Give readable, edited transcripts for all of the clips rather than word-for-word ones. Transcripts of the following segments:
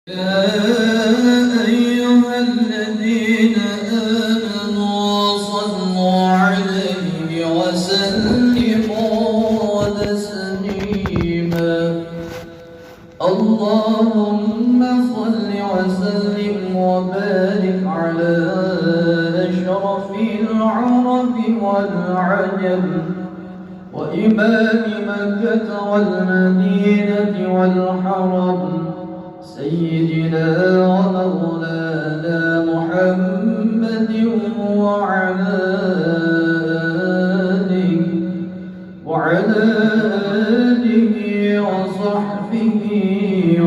يا أيها الذين آمنوا صلوا عليه وسلموا تسليما. اللهم صل وسلم وبارك على أشرف العرب والعجم وإمام مكة والمدينة والحرم سيدنا ومولانا محمد وعلى آله وصحبه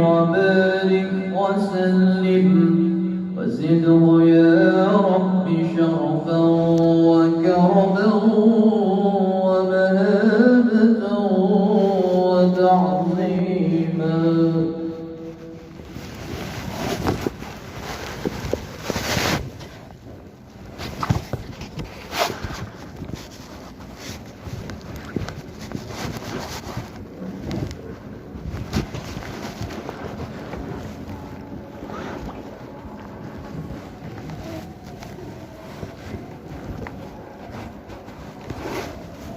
وبارك وسلم وزده يا رب شرفا وكرما ومهابة وتعظيما.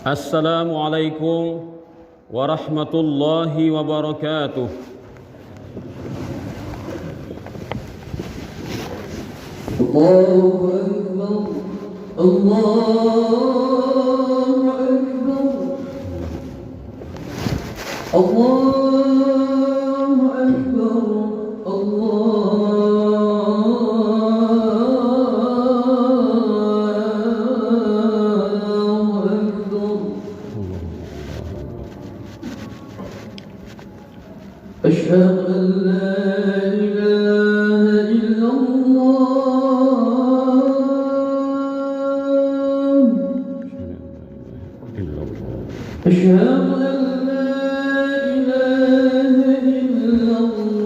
Assalamualaikum warahmatullahi wabarakatuh. Allahu Akbar, Allahu Akbar, Allahu Akbar, أشهد أن لا إله إلا الله. أشهد أن لا إله إلا الله.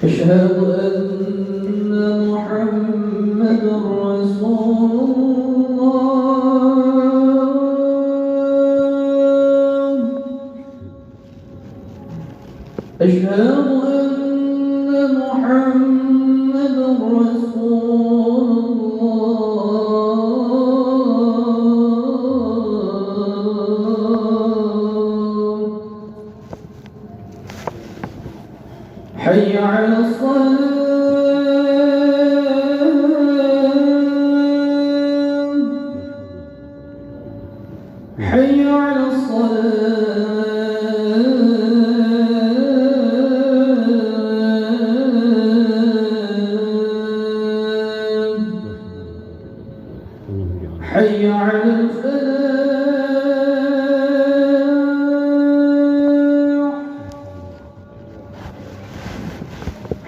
أشهد أن محمد رسول الله. أشهد أن محمد رسول الله. حي على الصلاة. حي على الصلاة. حي على الفلاح.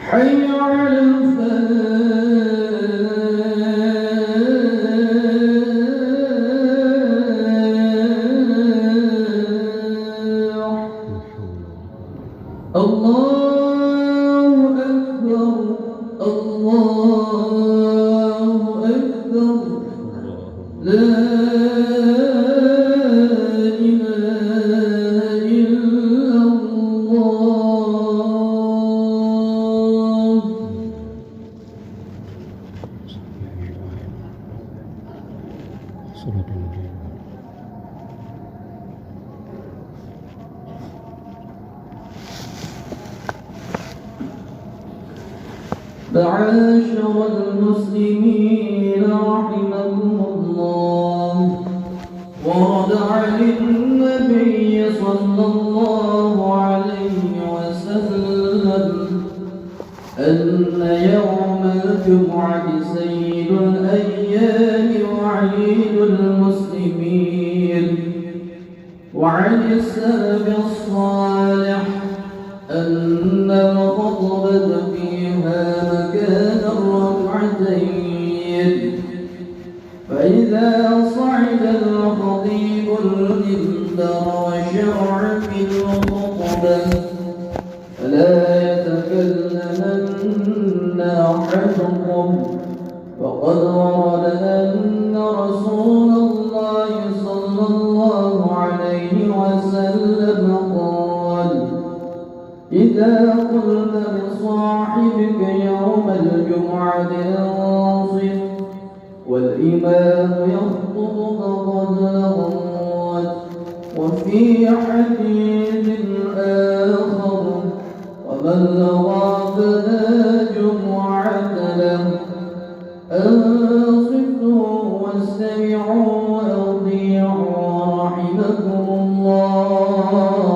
حي على الفلاح. الله أكبر، الله أكبر، لا إله إلا الله. معاشر المسلمين رحمكم الله، ورد عن النبي صلى الله عليه وسلم أن يوم الجمعة سيد الأيام وعيد المسلمين. وعن السلف الصالح أن الخطبة فيها مكان الركعتين، فإذا صعد الخطيب المنبر وشرع في الخطبة فلا يتكلمن أحدكم، وقد ورد أن جمعة أنصت والإمام يخطب فقد لغوت وفي حديث آخر ومن لغى فلا جمعة له أنصتوا واستمعوا وأطيعوا رحمكم الله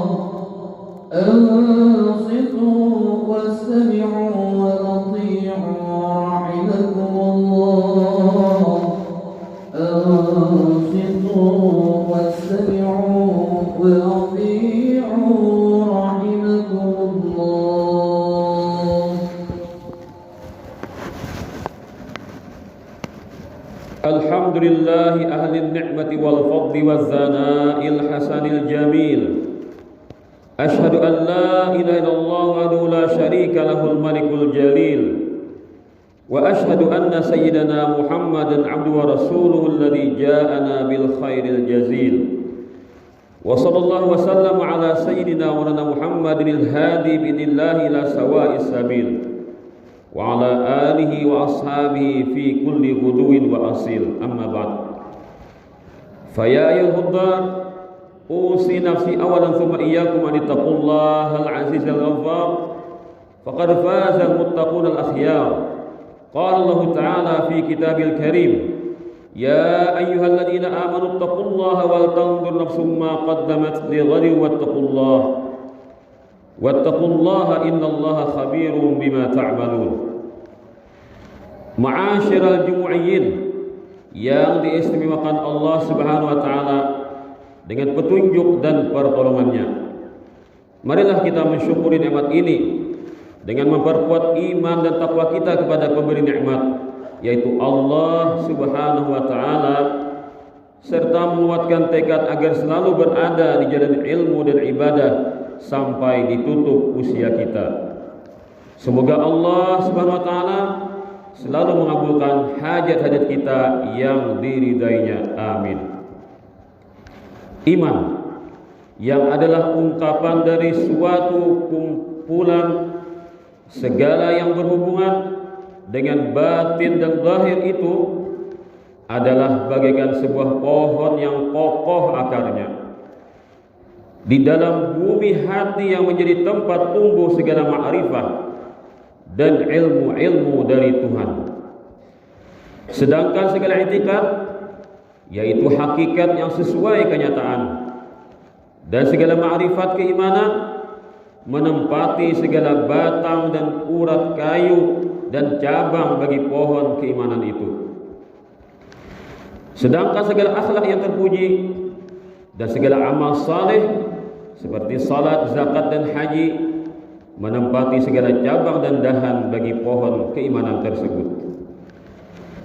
أنصتوا واستمعوا وأطيعوا رحمكم الله أنصتوا واستمعوا وأطيعوا رحمكم الله. الحمد لله أهل النعمة والفضل والثناء الحسن الجميل. أشهد أن لا إله إلا الله وحده لا شريك له الملك الجليل، وأشهد أن سيدنا محمدا عبده ورسوله الذي جاءنا بالخير الجزيل. وصلى الله وسلم على سيدنا مولانا محمد الهادي بإذن الله إلى سواء السبيل، وعلى آله وأصحابه في كل غدو وأصيل. أما بعد، فيا أيها الحضار، أوصي نفسي أولا ثم إياكم أن اتقوا الله العزيز الغفار، فقد فاز المتقون الأخيار. قال الله تعالى في كتابه الكريم: يا أيها الذين آمنوا اتقوا الله ولتنظر نفس ما قدمت لغد واتقوا الله إن الله خبير بما تعملون. Ma'asyiral jumu'iyyin yang diistimewakan Allah Subhanahu wa taala dengan petunjuk dan pertolongannya, marilah kita mensyukuri nikmat ini dengan memperkuat iman dan takwa kita kepada pemberi nikmat, yaitu Allah Subhanahu wa taala, serta menguatkan tekad agar selalu berada di jalan ilmu dan ibadah sampai ditutup usia kita. Semoga Allah Subhanahu wa taala selalu mengabulkan hajat-hajat kita yang diridainya. Amin. Iman yang adalah ungkapan dari suatu kumpulan segala yang berhubungan dengan batin dan zahir itu adalah bagaikan sebuah pohon yang kokoh akarnya di dalam bumi hati yang menjadi tempat tumbuh segala ma'rifah dan ilmu-ilmu dari Tuhan. Sedangkan segala i'tikad, yaitu hakikat yang sesuai kenyataan, dan segala ma'rifat keimanan menempati segala batang dan urat kayu dan cabang bagi pohon keimanan itu. Sedangkan segala akhlak yang terpuji dan segala amal saleh seperti salat, zakat dan haji menempati segala cabang dan dahan bagi pohon keimanan tersebut.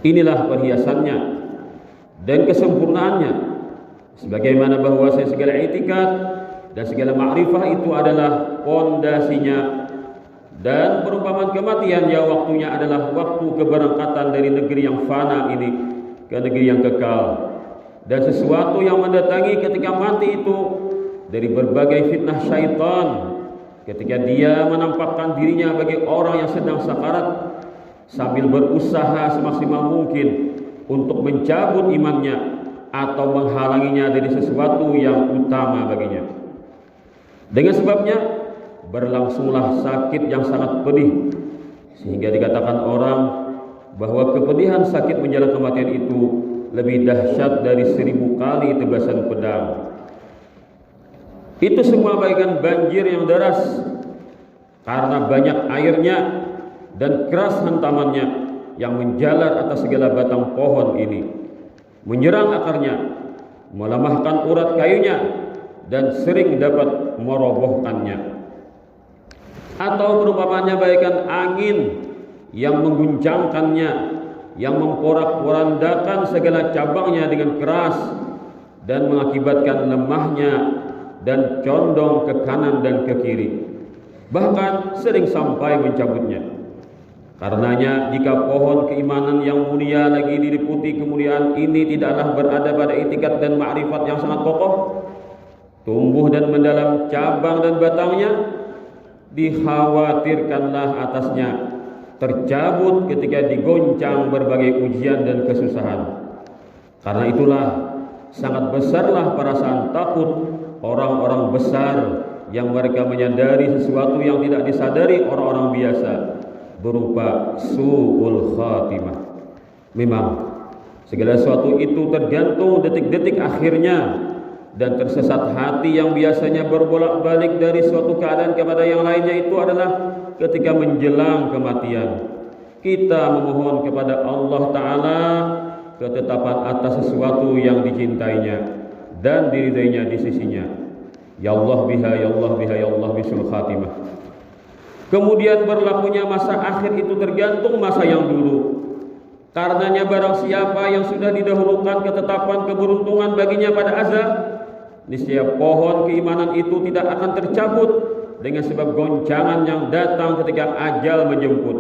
Inilah perhiasannya dan kesempurnaannya, sebagaimana bahwa segala i'tikad dan segala ma'rifah itu adalah pondasinya, dan perumpamaan kematian yang waktunya adalah waktu keberangkatan dari negeri yang fana ini ke negeri yang kekal, dan sesuatu yang mendatangi ketika mati itu dari berbagai fitnah syaitan ketika dia menampakkan dirinya bagi orang yang sedang sakarat, sambil berusaha semaksimal mungkin untuk mencabut imannya atau menghalanginya dari sesuatu yang utama baginya. Dengan sebabnya berlangsunglah sakit yang sangat pedih, sehingga dikatakan orang bahwa kepedihan sakit menjelang kematian itu lebih dahsyat dari 1000 kali tebasan pedang. Itu semua bagaikan banjir yang deras karena banyak airnya dan keras hantamannya yang menjalar atas segala batang pohon ini, menyerang akarnya, melemahkan urat kayunya, dan sering dapat merobohkannya. Atau perumpamannya bagaikan angin yang mengguncangkannya, yang memporak-porandakan segala cabangnya dengan keras dan mengakibatkan lemahnya dan condong ke kanan dan ke kiri, bahkan sering sampai mencabutnya. Karenanya jika pohon keimanan yang mulia lagi diliputi kemuliaan ini tidaklah berada pada i'tikad dan ma'rifat yang sangat kokoh, tumbuh dan mendalam cabang dan batangnya, dikhawatirkanlah atasnya tercabut ketika digoncang berbagai ujian dan kesusahan. Karena itulah sangat besarlah perasaan takut orang-orang besar yang mereka menyadari sesuatu yang tidak disadari orang-orang biasa, berupa su'ul khatimah. Memang segala sesuatu itu tergantung detik-detik akhirnya, dan tersesat hati yang biasanya berbolak-balik dari suatu keadaan kepada yang lainnya itu adalah ketika menjelang kematian. Kita memohon kepada Allah Ta'ala ketetapan atas sesuatu yang dicintainya dan diridainya di sisinya. Ya Allah biha, ya Allah biha, ya Allah bisul khatimah. Kemudian berlakunya masa akhir itu tergantung masa yang dulu. Karenanya barang siapa yang sudah didahulukan ketetapan keberuntungan baginya pada azab, niscaya pohon keimanan itu tidak akan tercabut dengan sebab goncangan yang datang ketika ajal menjemput.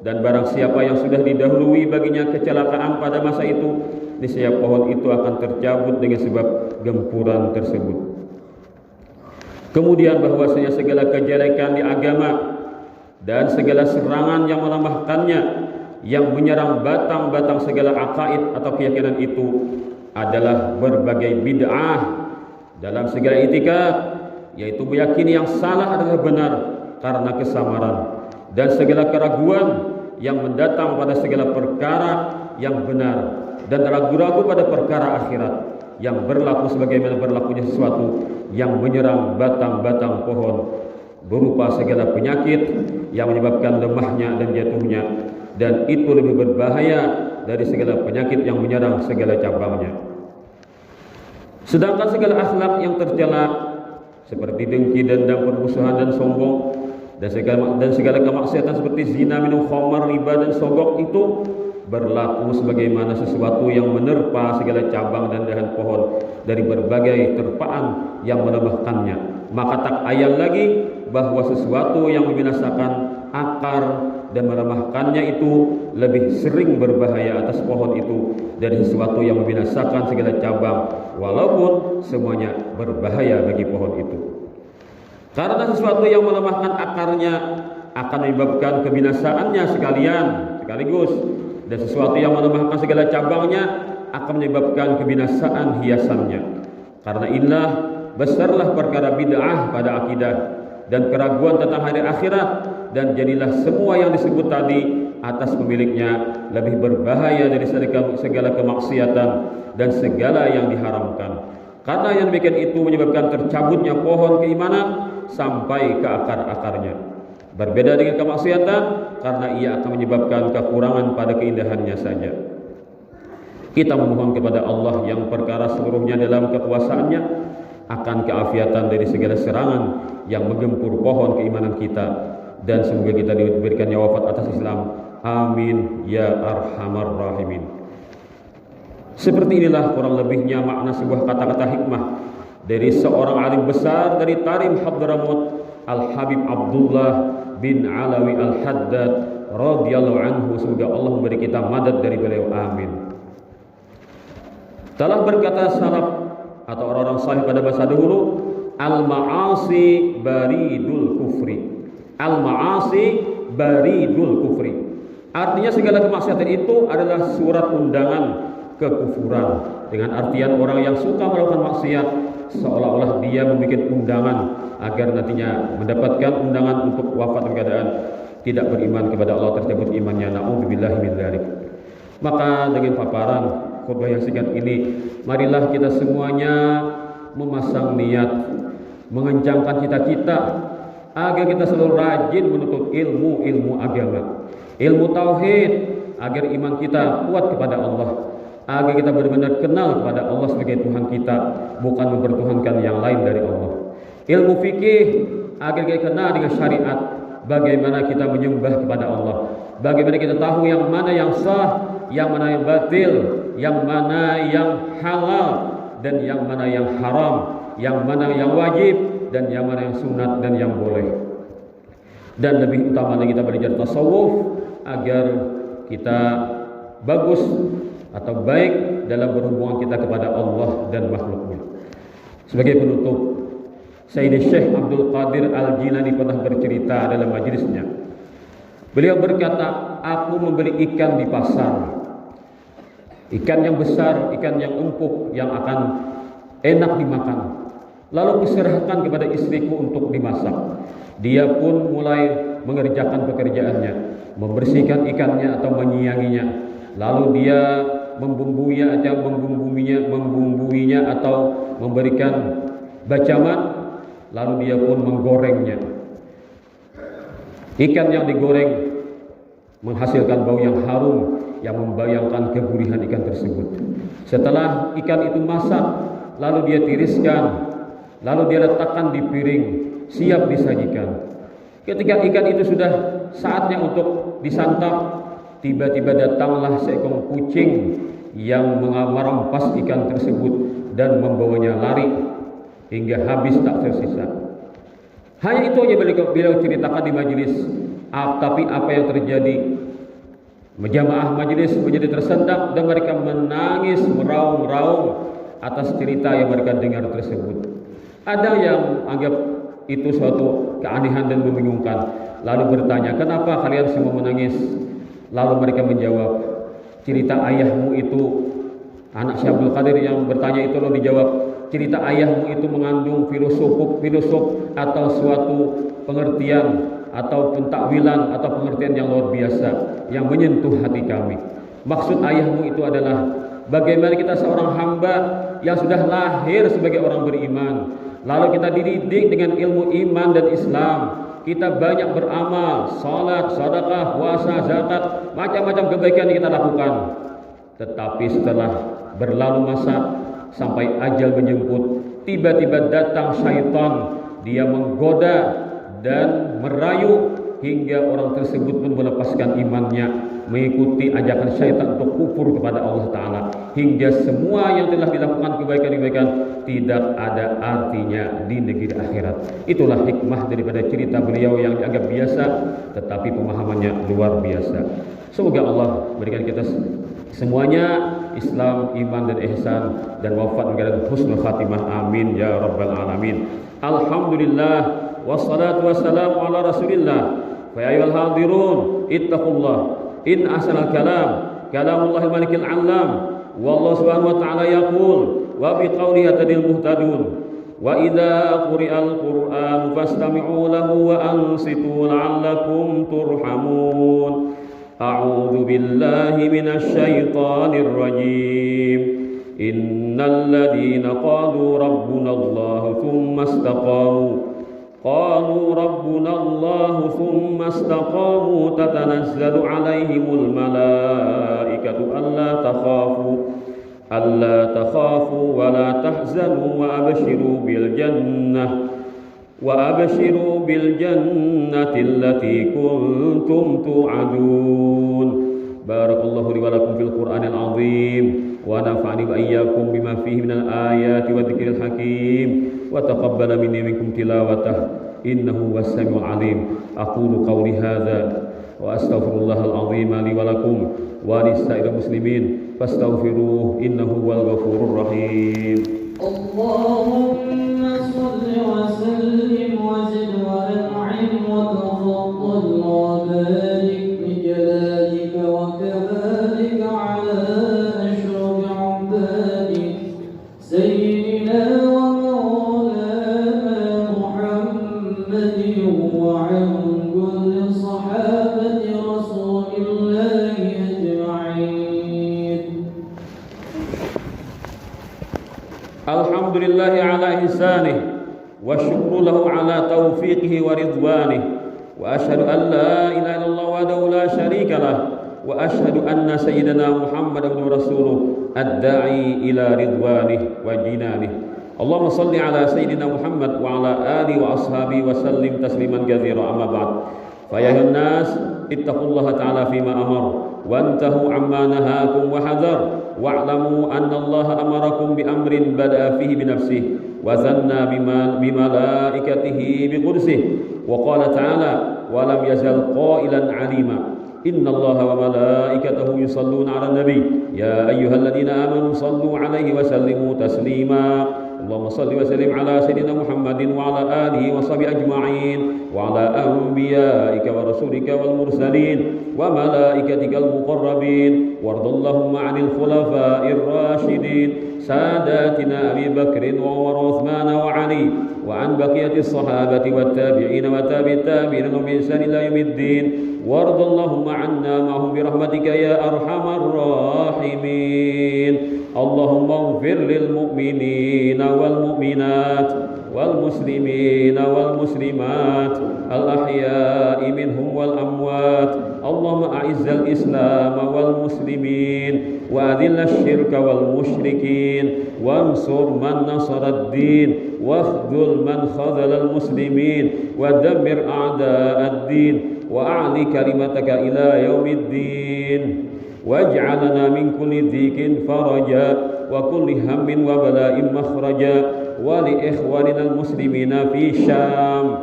Dan barang siapa yang sudah didahului baginya kecelakaan pada masa itu, niscaya pohon itu akan tercabut dengan sebab gempuran tersebut. Kemudian bahwasanya segala kejelekan di agama dan segala serangan yang melemahkannya, yang menyerang batang-batang segala akaid atau keyakinan itu adalah berbagai bid'ah dalam segala itikad, yaitu meyakini yang salah adalah benar karena kesamaran, dan segala keraguan yang mendatang pada segala perkara yang benar, dan ragu-ragu pada perkara akhirat yang berlaku sebagaimana berlakunya sesuatu yang menyerang batang-batang pohon, berupa segala penyakit yang menyebabkan lemahnya dan jatuhnya, dan itu lebih berbahaya dari segala penyakit yang menyerang segala cabangnya. Sedangkan segala akhlak yang tercela seperti dengki, dendam, permusuhan dan sombong, dan segala kemaksiatan seperti zina, minum khamar, riba dan sogok itu berlaku sebagaimana sesuatu yang menerpa segala cabang dan dahan pohon dari berbagai terpaan yang melemahkannya. Maka tak ayal lagi bahwa sesuatu yang membinasakan akar dan melemahkannya itu lebih sering berbahaya atas pohon itu dari sesuatu yang membinasakan segala cabang, walaupun semuanya berbahaya bagi pohon itu. Karena sesuatu yang melemahkan akarnya akan menyebabkan kebinasaannya sekaligus, dan sesuatu yang melemahkan segala cabangnya akan menyebabkan kebinasaan hiasannya. Karena inilah besarlah perkara bid'ah pada akidah dan keraguan tentang hari akhirat, dan jadilah semua yang disebut tadi atas pemiliknya lebih berbahaya dari segala kemaksiatan dan segala yang diharamkan. Karena yang demikian itu menyebabkan tercabutnya pohon keimanan sampai ke akar-akarnya. Berbeda dengan kemaksiatan, karena ia akan menyebabkan kekurangan pada keindahannya saja. Kita memohon kepada Allah yang perkara seluruhnya dalam kekuasaannya akan keafiatan dari segala serangan yang menggempur pohon keimanan kita, dan semoga kita diberikannya wafat atas Islam. Amin ya arhamar rahimin. Seperti inilah kurang lebihnya makna sebuah kata-kata hikmah dari seorang alim besar dari Tarim Hadramut, Al-Habib Abdullah bin Alawi Al-Haddad radhiyallahu anhu. Semoga Allah memberi kita madad dari beliau. Amin. Telah berkata salaf atau orang-orang saleh pada masa dahulu, al-ma'asi baridul kufri. Al-ma'asi baridul kufri. Artinya segala kemaksiatan itu adalah surat undangan kekufuran, dengan artian orang yang suka melakukan maksiat seolah-olah dia membuat undangan agar nantinya mendapatkan undangan untuk wafat dalam keadaan tidak beriman kepada Allah, tercabut imannya. Na'udzubillahi min dzalik. Maka dengan paparan khutbah yang singkat ini, marilah kita semuanya memasang niat, mengencangkan cita-cita agar kita selalu rajin menuntut ilmu agama, ilmu tauhid, agar iman kita kuat kepada Allah, agar kita benar-benar kenal kepada Allah sebagai Tuhan kita, bukan mempertuhankan yang lain dari Allah. Ilmu fikih, agar kita kenal dengan syariat, bagaimana kita menyembah kepada Allah, bagaimana kita tahu yang mana yang sah, yang mana yang batil, yang mana yang halal, dan yang mana yang haram, yang mana yang wajib, dan yang mana yang sunat dan yang boleh. Dan lebih utama lagi kita belajar tasawuf agar kita bagus atau baik dalam berhubungan kita kepada Allah dan makhluknya. Sebagai penutup, Sayyidi Syekh Abdul Qadir Al-Jilani pernah bercerita dalam majlisnya Beliau berkata, aku membeli ikan di pasar, ikan yang besar, ikan yang empuk, yang akan enak dimakan. Lalu kuserahkan kepada istriku untuk dimasak. Dia pun mulai mengerjakan pekerjaannya, membersihkan ikannya atau menyianginya. Lalu dia membumbuinya atau memberikan bacaman. Lalu dia pun menggorengnya. Ikan yang digoreng menghasilkan bau yang harum yang membayangkan kegurihan ikan tersebut. Setelah ikan itu masak, lalu dia tiriskan, lalu dia letakkan di piring, siap disajikan. Ketika ikan itu sudah saatnya untuk disantap, tiba-tiba datanglah seekor kucing yang merampas ikan tersebut dan membawanya lari hingga habis tak tersisa. Hanya itu aja beliau ceritakan di majelis. Tapi apa yang terjadi? Jamaah majelis menjadi tersentak dan mereka menangis meraung-raung atas cerita yang mereka dengar tersebut. Ada yang anggap itu suatu keanehan dan membingungkan, lalu bertanya, kenapa kalian semua menangis? Lalu mereka menjawab, cerita ayahmu itu, anak Syekh Abdul Qadir yang bertanya itu lalu dijawab, cerita ayahmu itu mengandung filosof atau suatu pengertian atau pentakwilan atau pengertian yang luar biasa yang menyentuh hati kami. Maksud ayahmu itu adalah bagaimana kita seorang hamba yang sudah lahir sebagai orang beriman, lalu kita dididik dengan ilmu iman dan Islam, kita banyak beramal, salat, sedekah, puasa, zakat, macam-macam kebaikan yang kita lakukan. Tetapi setelah berlalu masa sampai ajal menjemput, tiba-tiba datang syaitan, dia menggoda dan merayu hingga orang tersebut pun melepaskan imannya, mengikuti ajakan syaitan untuk kufur kepada Allah Ta'ala, hingga semua yang telah dilakukan kebaikan-kebaikan tidak ada artinya di negeri akhirat. Itulah hikmah daripada cerita beliau yang dianggap biasa tetapi pemahamannya luar biasa. Semoga Allah berikan kita semuanya Islam, iman dan ihsan, dan wafat dengan husnul khatimah. Amin ya rabbal alamin. Alhamdulillah wassalatu wassalamu ala rasulillah. Fa ya ayyuhal hadirun ittaqullah. In ahsanal kalam kalamullahil malikil alam. Wallahu subhanahu wa ta'ala yaqul wa biqawli yatadil muhtadun. Wa idza quri'al qur'an fastami'u lahu wa ansitu la'allakum turhamun. A'udzu billahi minasy syaithanir rajim. Innal ladzina qalu rabbuna Allah tsumma istaqamu qalu rabbuna Allah tsumma istaqamu tatanazzalu 'alaihimul malaikatu alla takhafu wa la tahzanu wa abshiru bil jannati allati kuntum tu'adun. Barakallahu li wa lakum fil Qur'anil azim wa nafa'ani wa iyyakum bima fihi minal ayati wa dzikril hakim wa taqabbala minni minkum tilawatah innahu was-sami'ul 'alim. Aqulu qawli hadza wa astaghfirullahal azim li wa lakum wa lisa'iril muslimin fastaghfiruhu innahu huwal ghafurur rahim. Allahumma salli wa sallim wa zid wa an'im wa tafaddal wa barik bi jalalika wa kamalika ala ashraf 'ibadik sayyidina wa maulana Muhammadin wa 'an kulli sahabati rasulillahi ajma'in. Alhamdulillahi ala ihsanih wa syukru lahu ala taufiqihi wa ridwanih wa ashhadu an la ilaha illallah wahdahu la syarika lah wa ashhadu anna sayyidina Muhammadan rasuluh ad-da'i ila ridwanih wa jinanih. Allahumma salli ala sayyidina Muhammad wa ala alihi wa ashabihi wa sallim tasliman katsira. Amma ba'd. Fa ya ayyuhan nas ittaqullaha ta'ala fima amar wantahu amma nahakum wa hadar wa'lamu anna Allah amarakum bi amrin bada'a fihi bi nafsihi wa zanna bimalaikatihi bi qudsihi wa qala ta'ala wa lam yazal qailan 'alima inna Allah wa malaikatahu yusalluna 'alan nabi ya ayyuhalladzina amanu sallu 'alaihi wa sallimu taslima. اللهم صل وسلم على سيدنا محمد وعلى آله وصحبه أجمعين وعلى أنبيائك ورسولك والمرسلين وملائكتك المقربين وارض اللهم عن الخلفاء الراشدين ساداتنا أبي بكر وعمر وعثمان وعلي وعن بقية الصحابة والتابعين وتابع التابعين بإحسان إلى يوم الدين وارض اللهم عنا معهم برحمتك يا أرحم الراحمين اللهم اغفر للمؤمنين والمؤمنات والمسلمين والمسلمات الأحياء منهم والأموات اللهم أعز الإسلام والمسلمين وأذل الشرك والمشركين وانصر من نصر الدين واخذل من خذل المسلمين ودمر أعداء الدين وأعل كلمتك إلى يوم الدين واجعلنا من كل ضيق فرجا وكل هم وبلاء مخرجا ولإخواننا المسلمين في الشام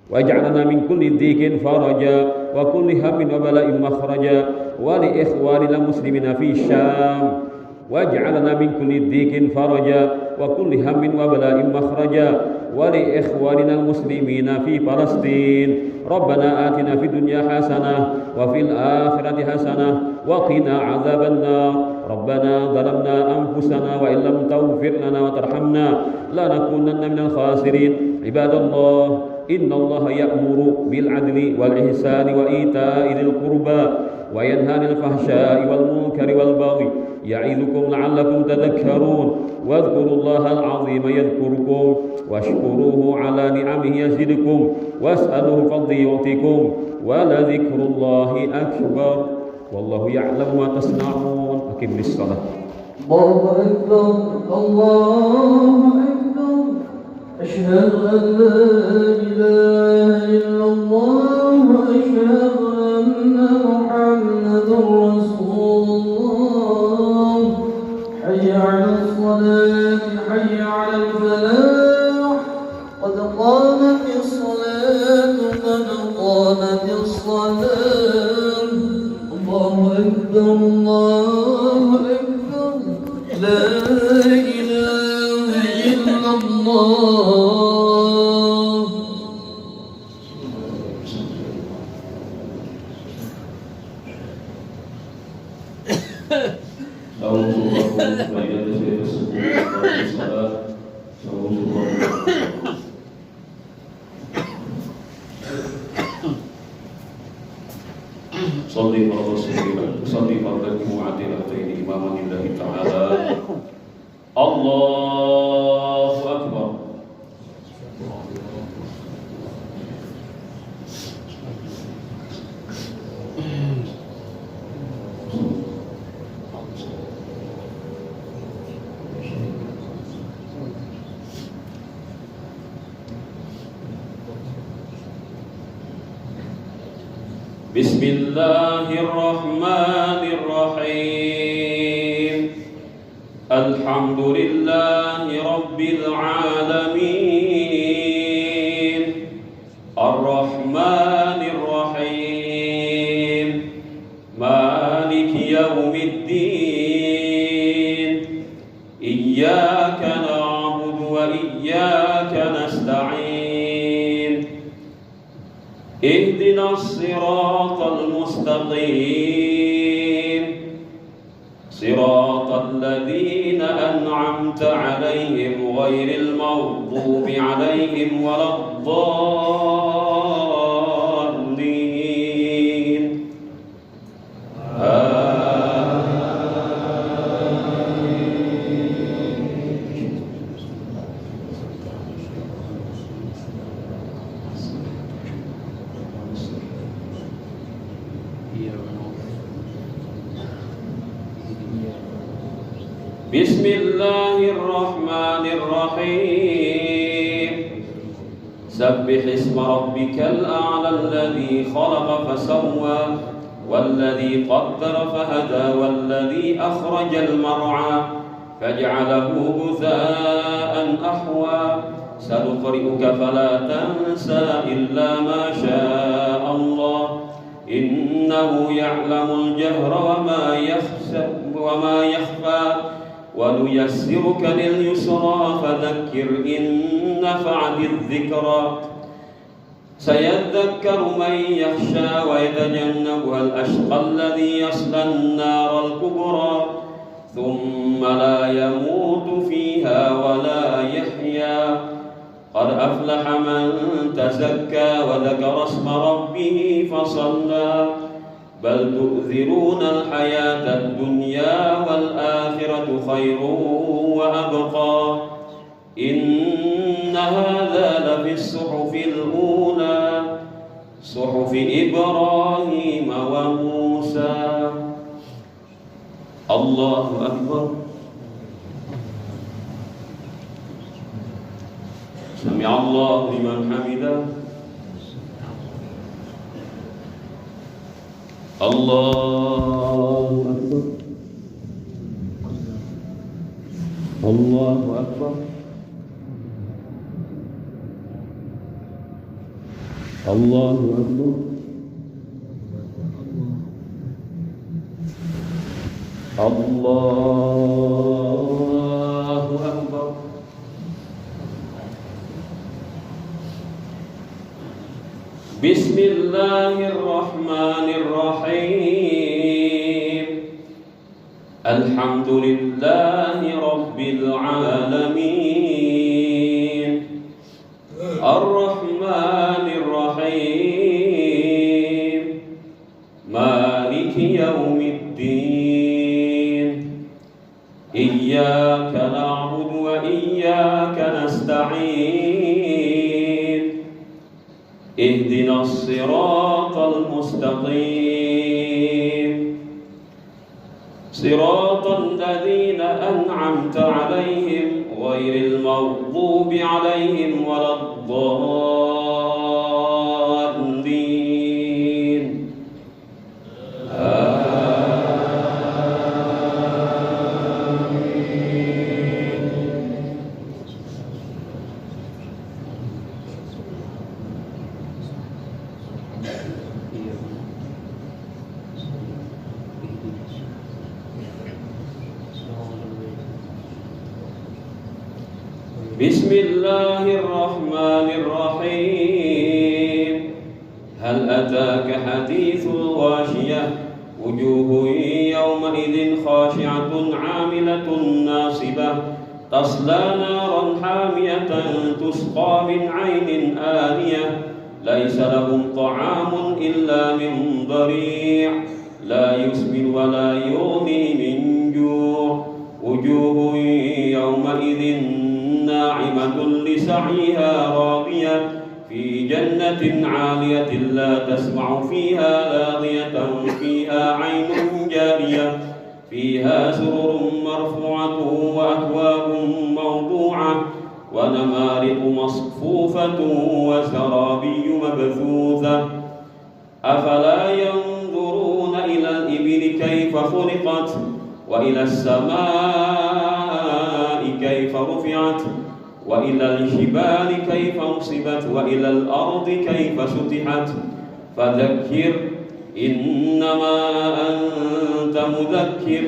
واجعلنا من كل ضيق فرجا وكل هم وبلاء مخرجا ولإخواننا المسلمين في الشام واجعلنا من كل ضيق فرجا وكل هم وبلاء مخرجا ولإخواننا المسلمين في فلسطين ربنا آتنا في الدنيا حسنة وفي الآخرة حسنة وقنا عذاب النار ربنا ظلمنا أنفسنا وإن لم تغفر لنا وترحمنا لنكونن من الخاسرين عباد الله إن الله يأمر بالعدل والإحسان وإيتاء ذي القربى وينهى عن الفحشاء والمنكر والبغي يعظكم لعلكم تذكرون واذكروا الله العظيم يذكركم واشكروه على نعمه يزدكم واسألوه فضل يعطيكم ولذكر الله أكبر والله يعلم ما تصنعون أقم الصلاة الله أكبر الله أكبر أشهد أن لا إله إلا الله وأشهد أن محمدا رسول الله حي على الصلاة حي على الفلاح قد قامت الصلاة قد قامت الصلاة الله أكبر الله أكبر لا إله إلا الله صلي فرض الجمعة ركعتين إماما لله تعالى الله أكبر بسم الله الرحمن الرحيم الحمد لله رب العالمين الرحمن الرحيم مالك يوم الدين إياك نعبد وإياك نستعين اهدنا الصراط المستقيم صراط الذين أنعمت عليهم غير المغضوب عليهم ولا الضالين بسم الله الرحمن الرحيم سبح اسم ربك الأعلى الذي خلق فسوى والذي قدر فهدى والذي أخرج المرعى فجعله غثاء أحوى سنقرئك فلا تنسى إلا ما شاء الله إنه يعلم الجهر وما يخفى ونيسرك لليسرى فذكر إن نفعت الذكرى سيذكر من يخشى ويتجنبها الأشقى الذي يصلى النار الكبرى ثم لا يموت فيها ولا يحيا قد أفلح من تزكى وذكر اسم ربه فصلى بل تؤثرون الحياة الدنيا والآخرة خير وأبقى إن هذا لفي الصحف الأولى صحف إبراهيم وموسى. الله أكبر. سمع الله لمن حمده. الله أكبر. الله أكبر. الله أكبر. الله أكبر. بسم الله الرحمن الرحيم الحمد لله رب العالمين الرحمن الرحيم مالك يوم الدين إياك نعبد وإياك نستعين اهدنا الصراط المستقيم صراط الذين أنعمت عليهم غير المغضوب عليهم ولا الضالين بسم الله الرحمن الرحيم هل أتاك حديث الغاشية وجوه يومئذ خاشعة عاملة ناصبة تصلى نارا حامية تسقى من عين آنية ليس لهم طعام إلا من ضريع لا يسمن ولا يغني من جوع وجوه يومئذ ناعمة لسعيها راضية في جنة عالية لا تسمع فيها لاغية فيها عين جارية فيها سرر مرفوعة وأكواب موضوعة ونمارق مصفوفة وزرابي مبثوثة أفلا ينظرون إلى الإبل كيف خلقت وإلى السماء كيف رفعت وإلى الجبال كيف نصبت وإلى الأرض كيف سطحت فذكر إنما أنت مذكر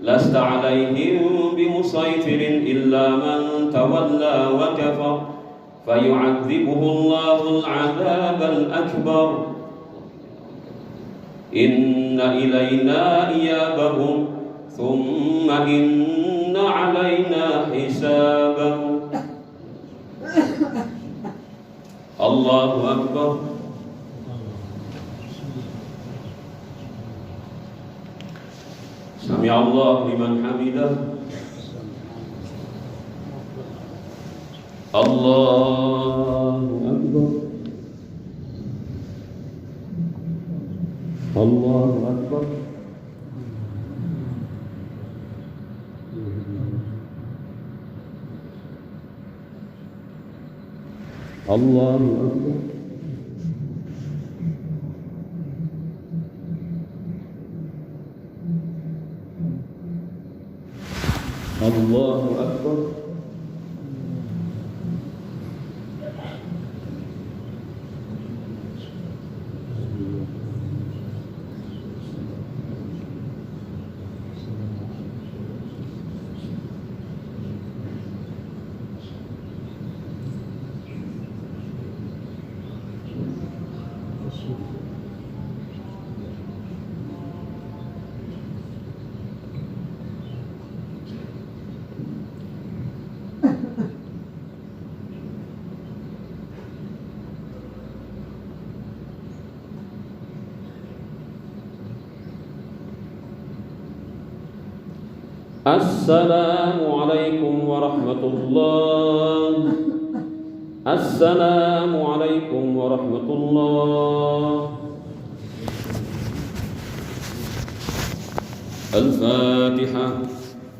لست عليهم بمسيطر إلا من تولى وكفر فيعذبه الله العذاب الأكبر إن إلينا إيابهم ثم إن علينا حسابهم. الله أكبر. سمع الله لمن حمده. الله أكبر. الله أكبر. الله أكبر. الله أكبر. Assalamualaikum warahmatullah. Assalamualaikum warahmatullah. Al-Fatihah.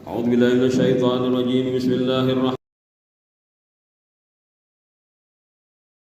A'udzu billahi minasyaitonir rajim. Bismillahirrahmanirrahim.